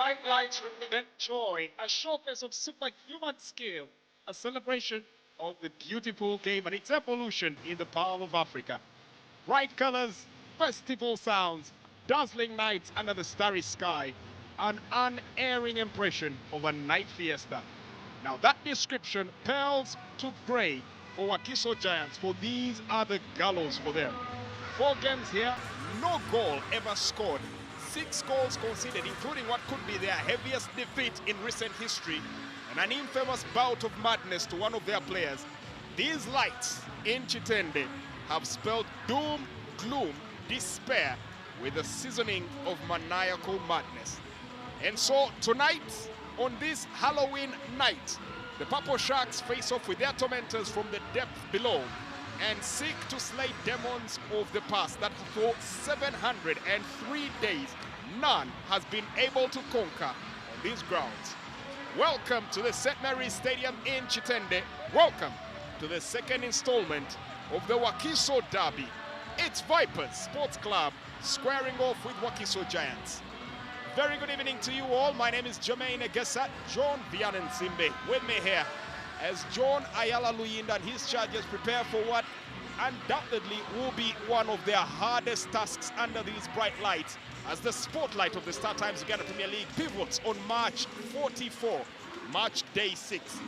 bright lights represent joy, a showcase of superhuman skill, a celebration of the beautiful game and its evolution in the palm of Africa. Bright colors, festival sounds, dazzling nights under the starry sky, an unerring impression of a night fiesta. Now that description pales to grey for Wakiso Giants, for these are the gallows for them. 4 games here, no goal ever scored. 6 goals conceded, including what could be their heaviest defeat in recent history, and an infamous bout of madness to one of their players. These lights in Chitende have spelled doom, gloom, despair, with a seasoning of maniacal madness. And so tonight, on this Halloween night, the Purple Sharks face off with their tormentors from the depth below and seek to slay demons of the past that for 703 days none has been able to conquer on these grounds. Welcome to the St. Mary's Stadium in Chitende. Welcome to the second installment of the Wakiso Derby. It's Vipers Sports Club squaring off with Wakiso Giants. Very good evening to you all. My name is Jermaine Egesa, John Vianen Simbe with me here as John Ayala Luyinda and his chargers prepare for what undoubtedly will be one of their hardest tasks under these bright lights as the spotlight of the Star Times Uganda Premier League pivots on March 44, March day 6.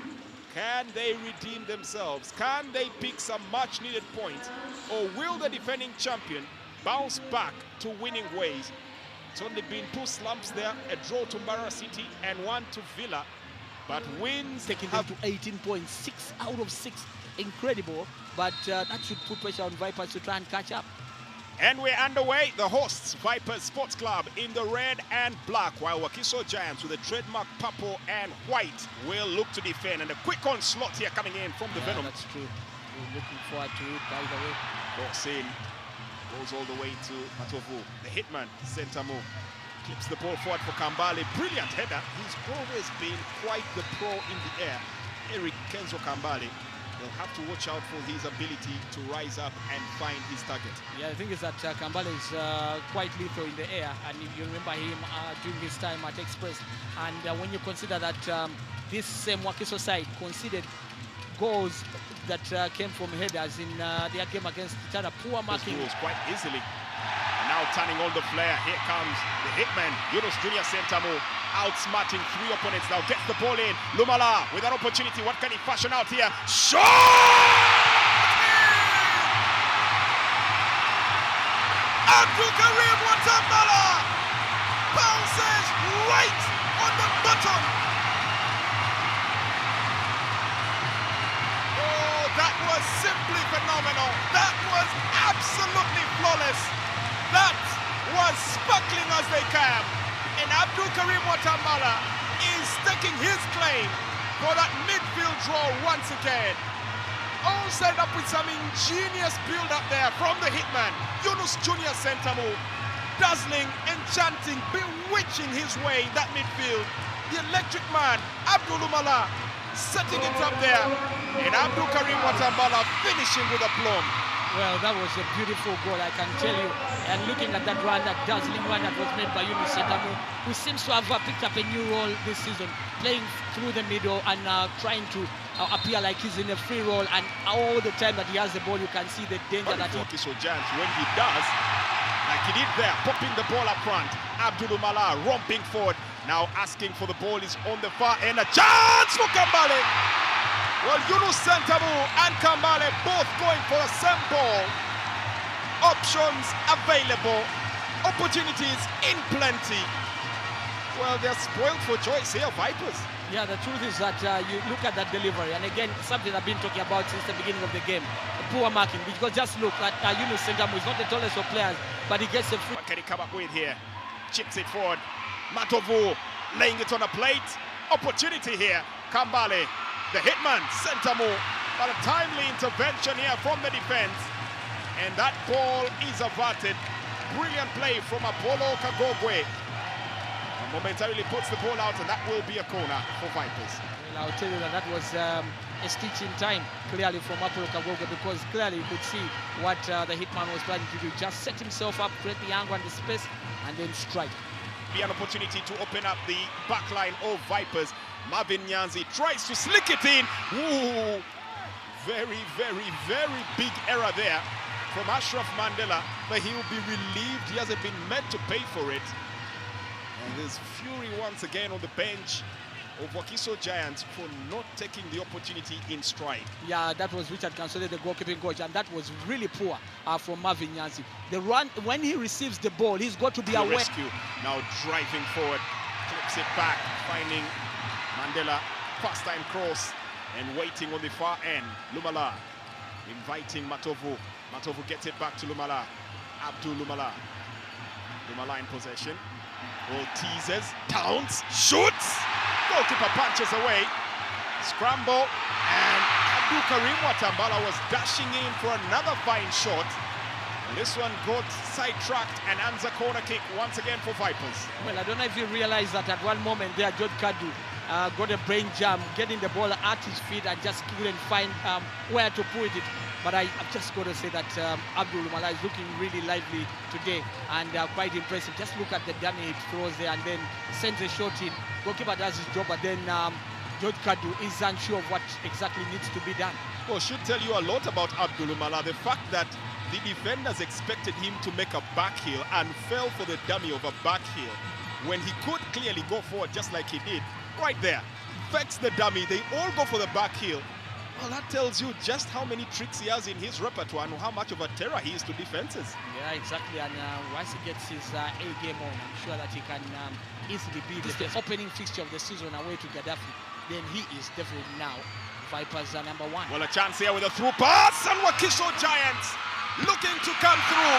Can they redeem themselves? Can they pick some much needed points? Or will the defending champion bounce back to winning ways? It's only been 2 slumps there, a draw to Mara City and 1 to Villa. But wins taking them to 18 points, 6 out of 6. Incredible, but that should put pressure on Vipers to try and catch up. And we're underway. The hosts, Vipers Sports Club, in the red and black, while Wakiso Giants with the trademark purple and white will look to defend. And a quick onslaught here coming in from the Venom. That's true. We're looking forward to it, by the way. Cross in, goes all the way to Matovu. The hitman, Sentamu, clips the ball forward for Kambale. Brilliant header. He's always been quite the pro in the air. Eric Kenzo Kambale. They'll have to watch out for his ability to rise up and find his target. Yeah, the thing is that Kambale is quite lethal in the air, and if you remember him during his time at Express, and when you consider that this same Wakiso side conceded goals that came from headers in their game against each other, poor marking. Goals quite easily. And now turning on the flare, here comes the hitman, Yunus Junior Sentamu, outsmarting 3 opponents. Now gets the ball in. Lumala with an opportunity. What can he fashion out here? Shot! Abdul Karim Watambala bounces right on the button. Oh, that was simply phenomenal. That was absolutely flawless. That was sparkling as they come. And Abdul Karim Watambala is staking his claim for that midfield draw once again. All set up with some ingenious build-up there from the hitman, Yunus Junior Sentamu, dazzling, enchanting, bewitching his way in that midfield. The electric man, Abdul Umala, setting it up there, and Abdul Karim Watambala finishing with aplomb. Well, that was a beautiful goal, I can tell you. And looking at that run, that dazzling run that was made by Yunus Sentamu, who seems to have picked up a new role this season, playing through the middle and trying to appear like he's in a free role. And all the time that he has the ball, you can see the danger that he... Wakiso Giants, when he does, like he did there, popping the ball up front. Abdul Umala romping forward, now asking for the ball, is on the far end. A chance for Kambale! Well, Yunus Sentamu and Kambale both going for the same ball. Options available. Opportunities in plenty. Well, they're spoiled for choice here, Vipers. Yeah, the truth is that you look at that delivery, and again, something I've been talking about since the beginning of the game. Poor marking, because just look at Yunus Sentamu. He's not the tallest of players, but he gets a free. What can he come up with here? Chips it forward. Matovu laying it on a plate. Opportunity here. Kambale. The hitman, Sentamu, but a timely intervention here from the defense. And that ball is averted. Brilliant play from Apollo Kagogwe. And momentarily puts the ball out, and that will be a corner for Vipers. Well, I'll tell you that was a stitch in time, clearly, from Apollo Kagogwe, because clearly you could see what the hitman was planning to do. Just set himself up, create the angle and the space, and then strike. be an opportunity to open up the back line of Vipers. Marvin Nyanzi tries to slick it in. Ooh, very, very, very big error there from Ashraf Mandela, but he will be relieved. He hasn't been meant to pay for it. And there's fury once again on the bench of Wakiso Giants for not taking the opportunity in stride. Yeah, that was Richard Kansole, the goalkeeping coach, and that was really poor from Marvin Nyanzi. The run, when he receives the ball, he's got to be aware. Rescue, now driving forward, clips it back, finding Mandela, first time cross, and waiting on the far end. Lumala inviting Matovu. Matovu gets it back to Lumala. Abdul Lumala. Lumala in possession. Ball teases, Towns, shoots! Goalkeeper punches away. Scramble, and Abdul Karim Watambala was dashing in for another fine shot. And this one got sidetracked and ends a corner kick once again for Vipers. Well, I don't know if you realize that at one moment there, George Kadu got a brain jam, getting the ball at his feet and just couldn't find where to put it. But I've just got to say that Abdul Lumala is looking really lively today and quite impressive. Just look at the dummy he throws there and then sends a shot in. Goalkeeper does his job, but then George Kadu is unsure of what exactly needs to be done. Well, should tell you a lot about Abdul Lumala. The fact that the defenders expected him to make a back heel and fell for the dummy of a back heel when he could clearly go forward just like he did. Right there, affects the dummy. They all go for the back heel. Well, that tells you just how many tricks he has in his repertoire and how much of a terror he is to defenses. Yeah, exactly. And once he gets his A game on, I'm sure that he can easily be the opening fixture of the season away to Gaddafi. Then he is definitely now Vipers are number one. Well, a chance here with a through pass, and Wakiso Giants looking to come through.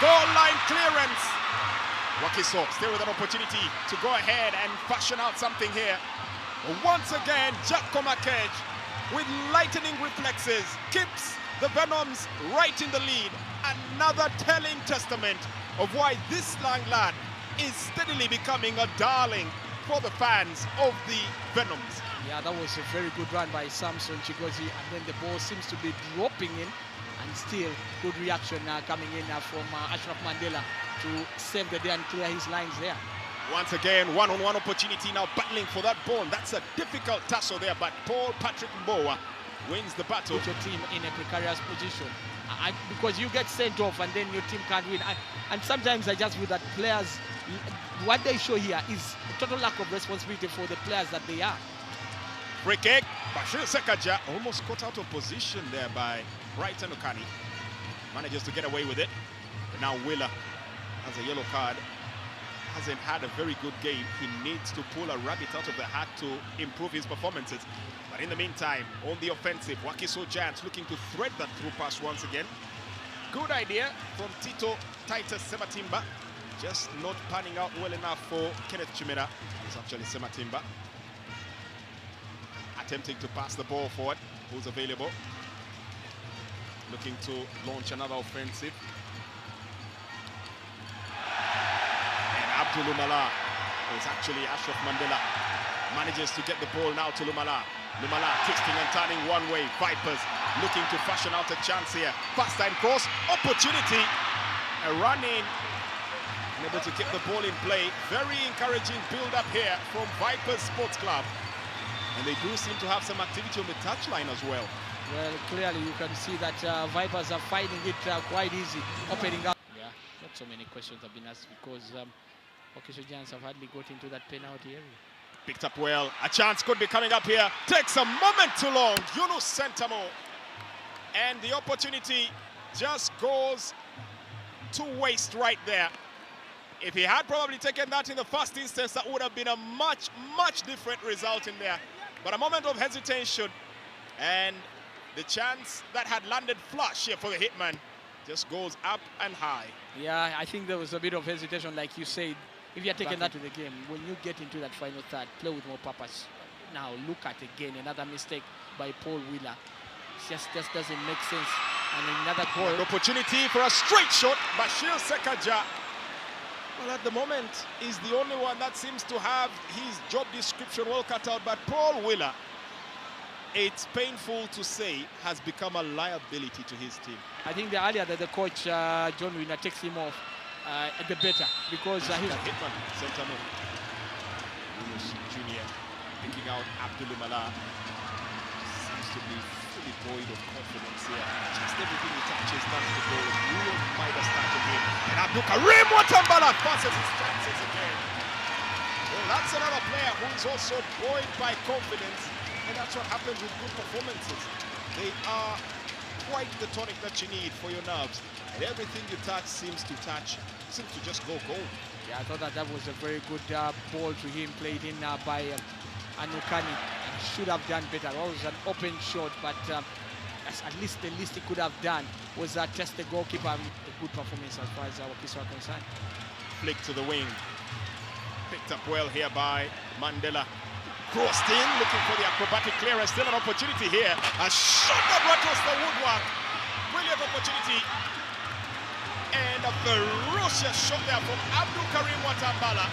Goal line clearance. Wakiso still with an opportunity to go ahead and fashion out something here. But once again, Jack Komakej with lightning reflexes keeps the Venoms right in the lead. Another telling testament of why this young lad is steadily becoming a darling for the fans of the Venoms. Yeah, that was a very good run by Samson Chigozi, and then the ball seems to be dropping in, and still good reaction coming in from Ashraf Mandela to save the day and clear his lines there. Once again, one-on-one opportunity now, battling for that ball. That's a difficult tussle there, but Paul Patrick Mbowa wins the battle. Put your team in a precarious position because you get sent off and then your team can't win. And sometimes I just feel that players, what they show here is a total lack of responsibility for the players that they are. Free kick, Bashir Sekaja almost caught out of position there by Brighton Okani. Manages to get away with it. But now Wheeler has a yellow card. Hasn't had a very good game. He needs to pull a rabbit out of the hat to improve his performances. But in the meantime, on the offensive, Wakiso Giants looking to thread that through pass once again. Good idea from Tito Titus Sematimba. Just not panning out well enough for Kenneth Chimera. It's actually Sematimba. Attempting to pass the ball forward. Who's available? Looking to launch another offensive. To Lumala. It was actually Ashraf Mandela. Manages to get the ball now to Lumala. Lumala twisting and turning one way. Vipers looking to fashion out a chance here. First time cross, opportunity. A run in. Able to get the ball in play. Very encouraging build up here from Vipers Sports Club. And they do seem to have some activity on the touchline as well. Well, clearly you can see that Vipers are finding it quite easy, opening up. Yeah, not so many questions have been asked because Wakiso Giants have hardly got into that penalty area. Picked up well. A chance could be coming up here. Takes a moment too long. Yunus Sentamu. And the opportunity just goes to waste right there. If he had probably taken that in the first instance, that would have been a much, much different result in there. But a moment of hesitation, and the chance that had landed flush here for the hitman just goes up and high. Yeah, I think there was a bit of hesitation, like you said. If you're taking that to the game, when you get into that final third, play with more purpose. Now look at again another mistake by Paul Wheeler. It just doesn't make sense. And another goal. An opportunity for a straight shot. Bashir Sekaja, well, at the moment, is the only one that seems to have his job description well cut out. But Paul Wheeler, it's painful to say, has become a liability to his team. I think the earlier that the coach, John Wiener, takes him off, the better, because he's Hitman, Sentamu. Yunus Jr. picking out Abdulumala. Seems to be fully void of confidence here. Just everything he touches turns to goal. Real fighter starting in. And Abdul Karim Watambala passes his chances again. Well, that's another player who is also buoyed by confidence. And that's what happens with good performances. They are quite the tonic that you need for your nerves. And everything you touch seems to just go goal. Yeah, I thought that was a very good ball to him, played in by Anukani. Should have done better. It was an open shot, but at least the least he could have done was test the goalkeeper. A good performance as far as Wakiso are concerned. Flick to the wing. Picked up well here by Mandela. Crossed in, looking for the acrobatic clearance. Still an opportunity here. A shot that rattles the woodwork. Brilliant opportunity. And a ferocious shot there from Abdul Karim Watambala.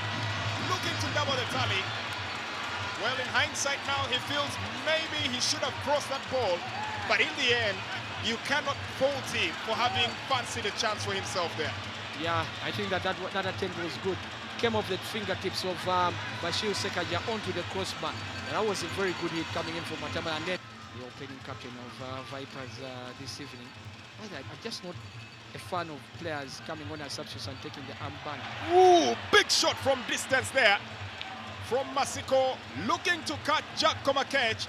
Looking to double the tally. Well, in hindsight now, he feels maybe he should have crossed that ball. But in the end, you cannot fault him for having fancied a chance for himself there. Yeah, I think that attempt was good. Came off the fingertips of Bashir Sekaja onto the crossbar. And that was a very good hit coming in from Matama. And then the opening captain of Vipers this evening. I'm just not a fan of players coming on as substitutes and taking the armband. Ooh, big shot from distance there. From Masiko, looking to cut Jack Komakech.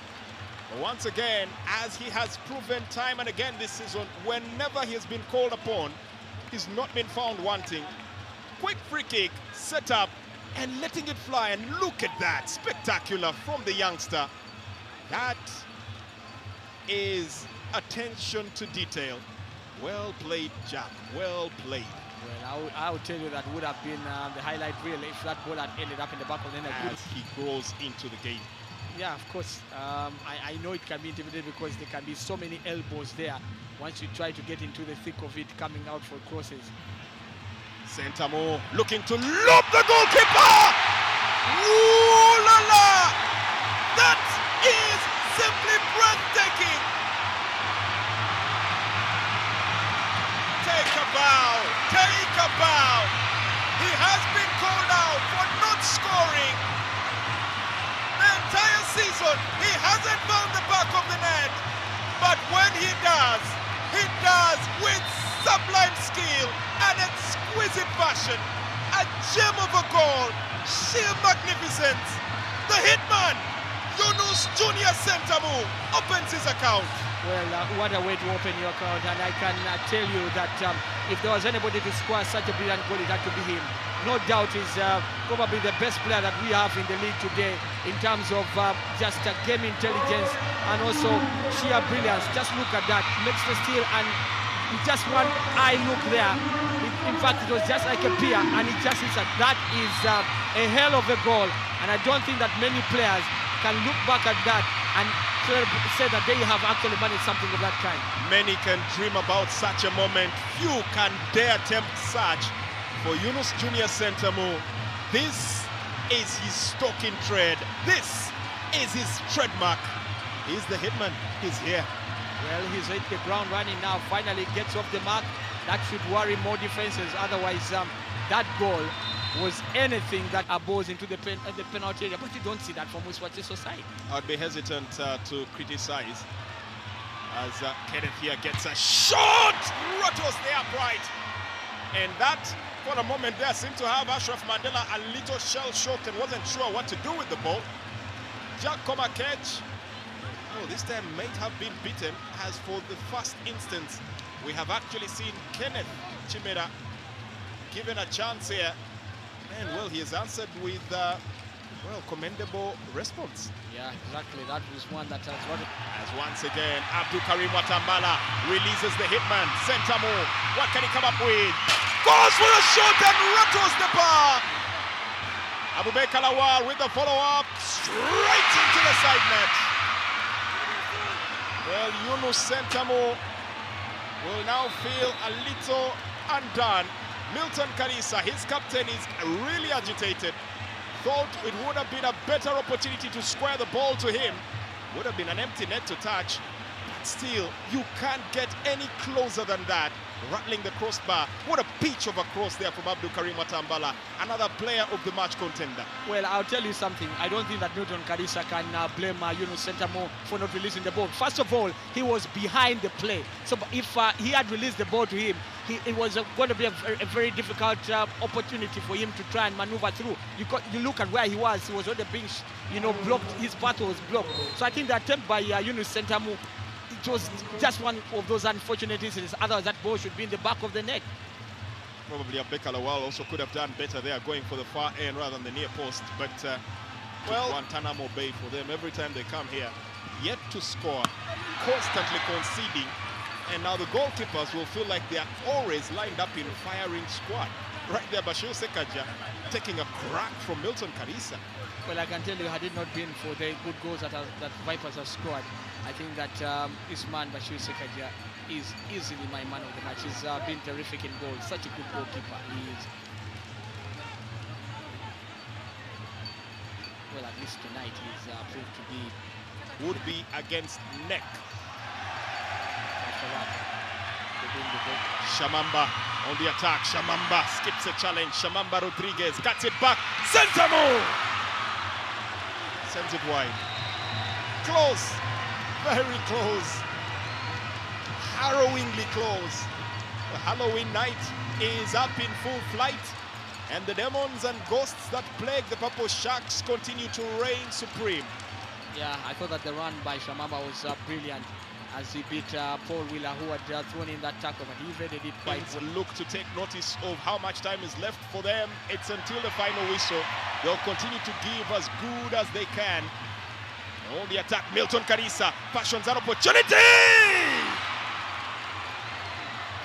Once again, as he has proven time and again this season, whenever he has been called upon, he's not been found wanting. Quick free kick, set up, and letting it fly. And look at that, spectacular from the youngster. That is attention to detail. Well played, Jack, well played. Well, I would tell you that would have been the highlight reel if that ball had ended up in the back of the net. As he grows into the game. Yeah, of course. I know it can be intimidating because there can be so many elbows there once you try to get into the thick of it, coming out for crosses. Sentamu looking to lob the goalkeeper! Ooh la la! That is simply breathtaking! Take a bow! Take a bow! He has been called out for not scoring. The entire season, he hasn't found the back of the net. But when he does with sublime skill and exquisite fashion. A gem of a goal, sheer magnificence. The hitman, Yunus Junior Sentamu, opens his account. Well, what a way to open your account, and I can tell you that if there was anybody to score such a brilliant goal, it had to be him. No doubt he's probably the best player that we have in the league today in terms of just game intelligence and also sheer brilliance. Just look at that, makes the steal and just one eye look there. In fact, it was just like a peer, and it just is that is a hell of a goal. And I don't think that many players can look back at that and say that they have actually managed something of that kind. Many can dream about such a moment. Few can dare attempt such. For Yunus Junior Sentamu, this is his stock in trade. This is his trademark. He's the hitman. He's here. Well, he's hit the ground running now. Finally gets off the mark. That should worry more defenses. Otherwise, that goal was anything that abos into the penalty area. But you don't see that from Wakiso side. I'd be hesitant to criticize as Kenneth here gets a shot. Rattles the upright. And that, for a moment there, seemed to have Ashraf Mandela a little shell-shocked and wasn't sure what to do with the ball. Jack Komakech, this time might have been beaten, as for the first instance, we have actually seen Kenneth Chimera given a chance here. And, well, he has answered with, commendable response. Yeah, exactly. That was one that has run. As once again, Abdul Karim Watambala releases the hitman. Sentamu, what can he come up with? Goes for a shot and rattles the bar. Abubakar Lawal with the follow-up, straight into the side net. Well, Yunus Sentamu will now feel a little undone. Milton Karisa, his captain, is really agitated. Thought it would have been a better opportunity to square the ball to him. Would have been an empty net to touch. But still, you can't get any closer than that. Rattling the crossbar. What a pitch of a cross there from Abdul Karim Watambala, another player of the match contender. Well, I'll tell you something. I don't think that Milton Karisa can blame Sentamu for not releasing the ball. First of all, he was behind the play. So if he had released the ball to him, it was going to be a very difficult opportunity for him to try and maneuver through. You look at where he was on the bench, blocked. His path was blocked. So I think the attempt by Sentamu, it was just one of those unfortunate incidents. Otherwise, that ball should be in the back of the net. Probably Abeka Lawal also could have done better there, going for the far end rather than the near post. But, well, Guantanamo Bay for them every time they come here. Yet to score, constantly conceding. And now the goalkeepers will feel like they are always lined up in firing squad. Right there, Bashir Sekaja taking a crack from Milton Karisa. Well, I can tell you, had it not been for the good goals that Vipers have scored, I think that this man, Bashir Sekaja, is easily my man of the match. He's been terrific in goal. Such a good goalkeeper he is. Well, at least tonight he's proved to be. Would be against Neck. Shamamba on the attack. Shamamba skips a challenge. Shamamba Rodriguez cuts it back. Sentamu sends it wide. Close. Very close. Harrowingly close. The Halloween night is up in full flight, and the demons and ghosts that plague the Purple Sharks continue to reign supreme. Yeah, I thought that the run by Shamamba was brilliant as he beat Paul Wheeler, who had thrown in that tackle, but he evaded it quite well. Look to take notice of how much time is left for them. It's until the final whistle. They'll continue to give as good as they can. On the attack, Milton Karisa fashions an opportunity!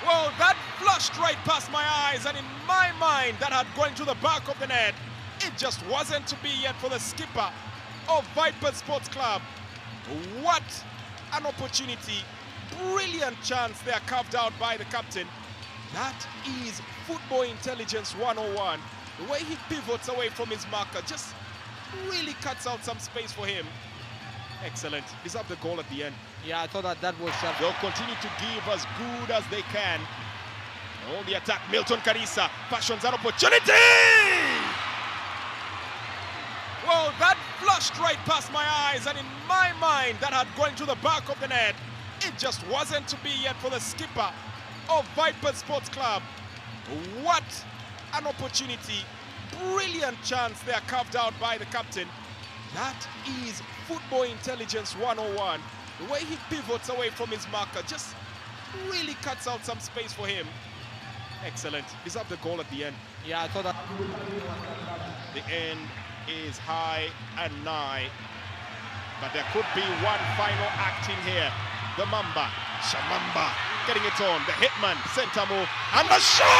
Well, that flashed right past my eyes, and in my mind, that had gone to the back of the net. It just wasn't to be yet for the skipper of Vipers Sports Club. What an opportunity. Brilliant chance there carved out by the captain. That is football intelligence 101. The way he pivots away from his marker just really cuts out some space for him. Excellent. Deserved the goal at the end. Yeah, I thought that was... They'll continue to give as good as they can. On the attack, Milton Karisa fashions an opportunity! Well, that flashed right past my eyes, and in my mind, that had gone to the back of the net. It just wasn't to be yet for the skipper of Vipers Sports Club. What an opportunity. Brilliant chance there carved out by the captain. That is football intelligence 101. The way he pivots away from his marker just really cuts out some space for him. Excellent. Deserved the goal at the end. Yeah, I thought that... The end is high and nigh, but there could be one final act in here. The Mamba, Shamamba, getting it on. The hitman, Sentamu, and the shot!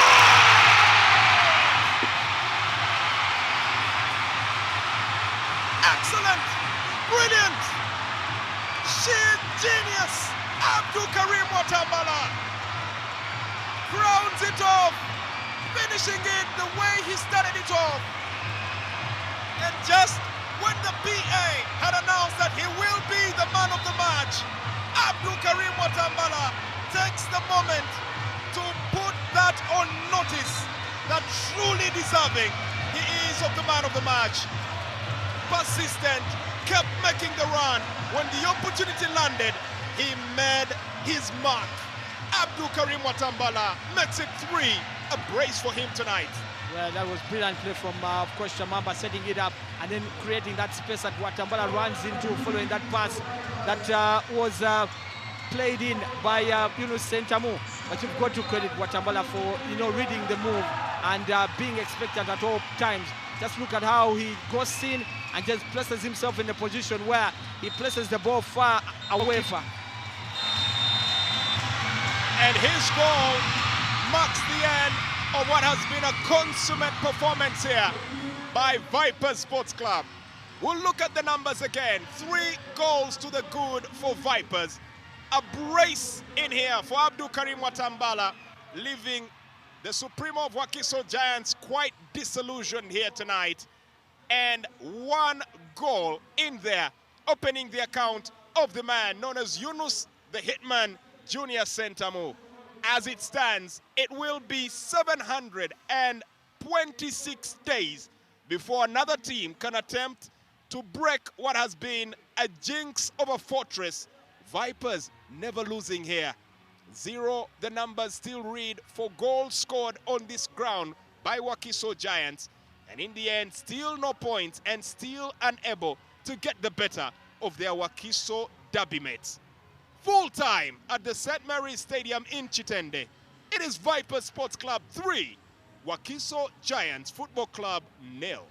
Excellent! Brilliant! Sheer genius! Abdul Karim Watambala crowns it off, finishing it the way he started it off. And just when the PA had announced that he will be the man of the match, Abdul Karim Watambala takes the moment to put that on notice that truly deserving he is of the man of the match. Persistent, kept making the run. When the opportunity landed, he made his mark. Abdul Karim Watambala makes it 3, a brace for him tonight. Well, that was brilliant play from, of course, Shamamba setting it up and then creating that space that Watambala runs into following that pass that was played in by Sentamu. But you've got to credit Watambala for, reading the move and being expectant at all times. Just look at how he goes in and just places himself in a position where he places the ball far away. And his goal marks the end of what has been a consummate performance here by Vipers Sports Club. We'll look at the numbers again. 3 goals to the good for Vipers. A brace in here for Abdul Karim Watambala, leaving the Supremo of Wakiso Giants quite disillusioned here tonight. And 1 goal in there, opening the account of the man known as Yunus the hitman, Junior Sentamu. As it stands, it will be 726 days before another team can attempt to break what has been a jinx of a fortress. Vipers never losing here. 0, the numbers still read for goals scored on this ground by Wakiso Giants. And in the end, still no points and still unable to get the better of their Wakiso derby mates. Full time at the St. Mary's Stadium in Chitende. It is Vipers Sports Club 3, Wakiso Giants Football Club 0.